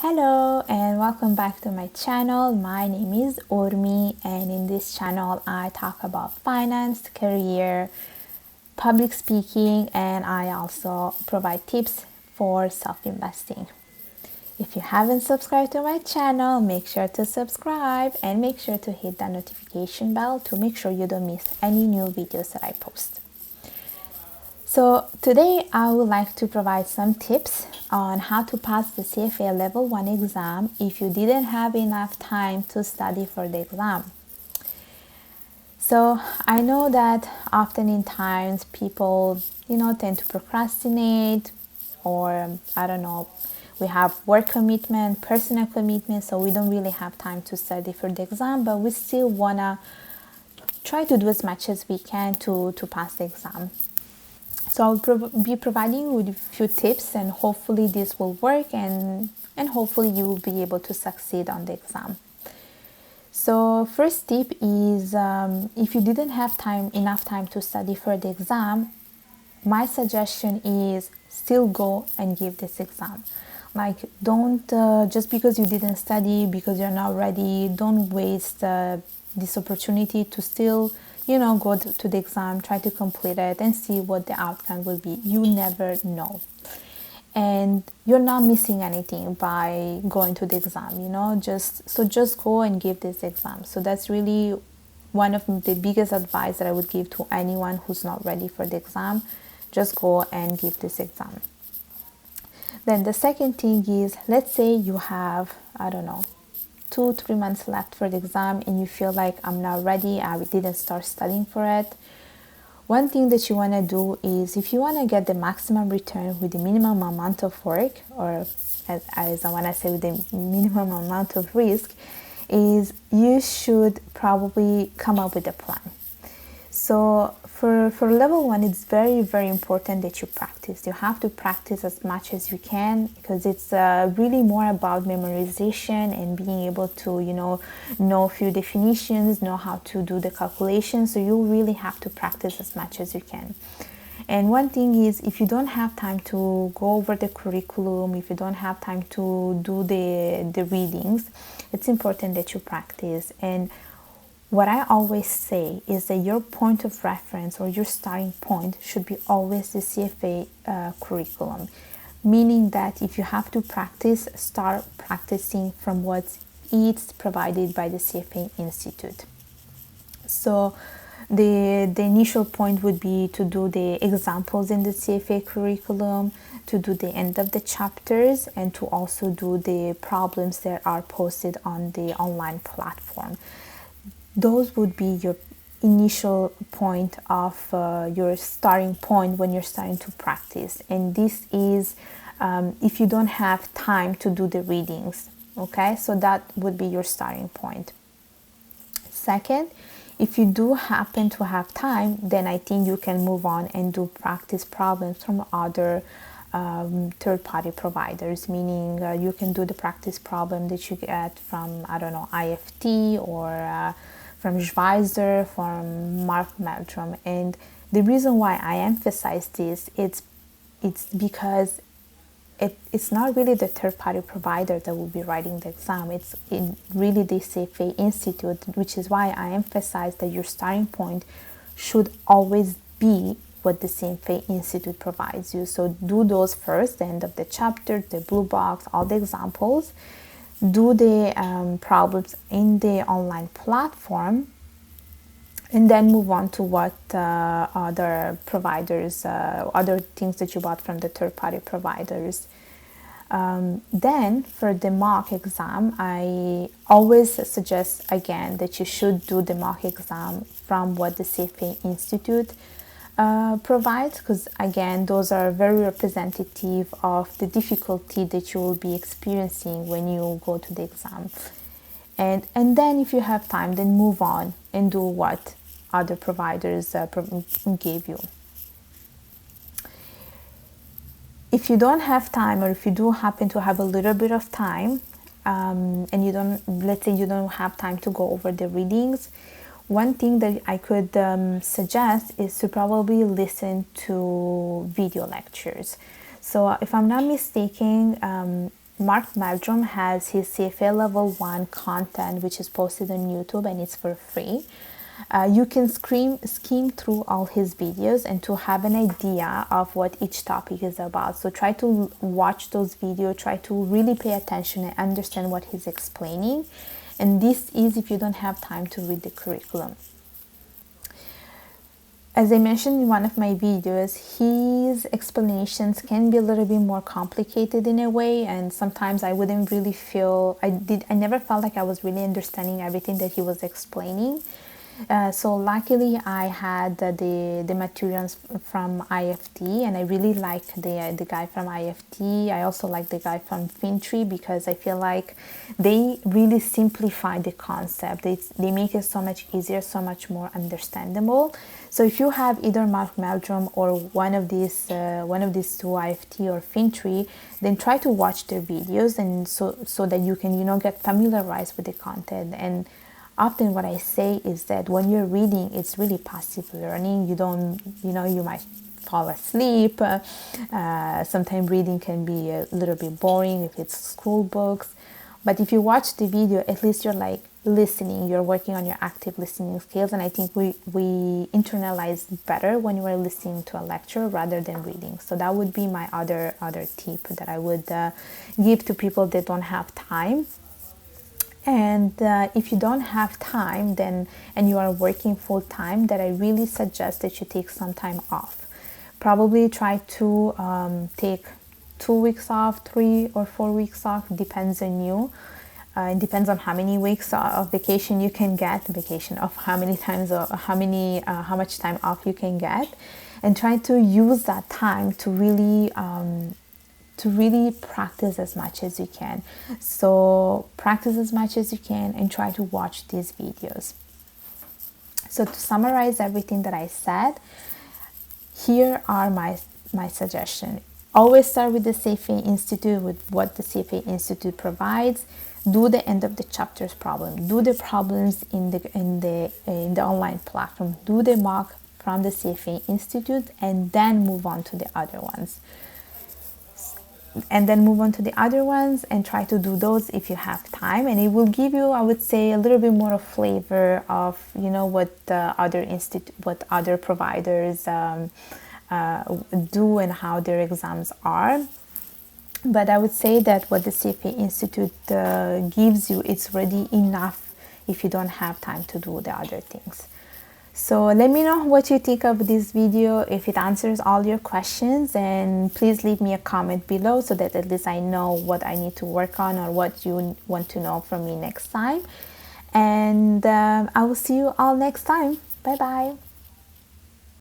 Hello and welcome back to my channel. My name is Urmi, and in this channel I talk about finance, career, public speaking, and I also provide tips for self-investing. If you haven't subscribed to my channel, make sure to subscribe and make sure to hit that notification bell to make sure you don't miss any new videos that I post. So today I would like to provide some tips on how to pass the CFA Level 1 exam if you didn't have enough time to study for the exam. So I know that often in times people, tend to procrastinate, or I don't know, we have work commitment, personal commitment, so we don't really have time to study for the exam, but we still wanna try to do as much as we can to pass the exam. So I'll be providing you with a few tips, and hopefully this will work, and hopefully you will be able to succeed on the exam. So first tip is if you didn't have enough time to study for the exam, my suggestion is still go and give this exam. Like, don't just because you didn't study, because you're not ready, don't waste this opportunity to still go to the exam, try to complete it and see what the outcome will be. You never know, and you're not missing anything by going to the exam. Just go and give this exam. So that's really one of the biggest advice that I would give to anyone who's not ready for the exam. Just go and give this exam. Then the second thing is, let's say you have, I don't know, 2-3 months left for the exam and you feel like, I'm not ready, I didn't start studying for it. One thing that you want to do is, if you want to get the maximum return with the minimum amount of work, or as I want to say, with the minimum amount of risk, is you should probably come up with a plan. So for level 1, it's very, very important that you practice. You have to practice as much as you can, because it's really more about memorization and being able to, know a few definitions, know how to do the calculations. So you really have to practice as much as you can. And one thing is, if you don't have time to go over the curriculum, if you don't have time to do the readings, it's important that you practice. And what I always say is that your point of reference, or your starting point, should be always the CFA curriculum. Meaning that if you have to practice, start practicing from what is provided by the CFA Institute. So the initial point would be to do the examples in the CFA curriculum, to do the end of the chapters, and to also do the problems that are posted on the online platform. Those would be your initial point of your starting point when you're starting to practice. And this is if you don't have time to do the readings. Okay, so that would be your starting point. Second, if you do happen to have time, then I think you can move on and do practice problems from other third-party providers, meaning you can do the practice problem that you get from, I don't know, IFT, or from Schweizer, from Mark Meldrum. And the reason why I emphasize this, it's because it's not really the third-party provider that will be writing the exam. It's really the CFA Institute, which is why I emphasize that your starting point should always be what the CFA Institute provides you. So do those first, the end of the chapter, the blue box, all the examples. Do the problems in the online platform, and then move on to what other providers, other things that you bought from the third-party providers. Then for the mock exam, I always suggest again that you should do the mock exam from what the CFA Institute provides, because again, those are very representative of the difficulty that you will be experiencing when you go to the exam. And then if you have time, then move on and do what other providers gave you. If you don't have time, or if you do happen to have a little bit of time, and let's say you don't have time to go over the readings, one thing that I could suggest is to probably listen to video lectures. So if I'm not mistaken, Mark Meldrum has his CFA level 1 content, which is posted on YouTube, and it's for free. You can skim through all his videos and to have an idea of what each topic is about. So try to watch those videos, try to really pay attention and understand what he's explaining. And this is if you don't have time to read the curriculum. As I mentioned in one of my videos, his explanations can be a little bit more complicated in a way, and sometimes I wouldn't really feel, I never felt like I was really understanding everything that he was explaining. So luckily I had the materials from IFT, and I really like the guy from IFT. I also like the guy from Fintree because I feel like they really simplify the concept. They make it so much easier, so much more understandable. So if you have either Mark Meldrum or one of these two, IFT or Fintree, then try to watch their videos, and so that you can get familiarized with the content. And often what I say is that when you're reading, it's really passive learning. You don't, you might fall asleep. Sometimes reading can be a little bit boring if it's school books. But if you watch the video, at least you're like listening. You're working on your active listening skills. And I think we internalize better when we're listening to a lecture rather than reading. So that would be my other tip that I would give to people that don't have time. And if you don't have time and you are working full time, then I really suggest that you take some time off. Probably try to take 2 weeks off, 3 or 4 weeks off, depends on you. It depends on how many weeks of vacation you can get, how many times or how much time off you can get, and try to use that time to really practice as much as you can. So practice as much as you can and try to watch these videos. So to summarize everything that I said, here are my suggestions. Always start with the CFA Institute, with what the CFA Institute provides. Do the end of the chapters problem. Do the problems in the online platform. Do the mock from the CFA Institute, and then move on to the other ones. And then move on to the other ones and try to do those if you have time, and it will give you, I would say, a little bit more of flavor of what other providers do and how their exams are. But I would say that what the CFA Institute gives you, it's already enough if you don't have time to do the other things. So let me know what you think of this video, if it answers all your questions, and please leave me a comment below so that at least I know what I need to work on or what you want to know from me next time. And I will see you all next time. Bye bye.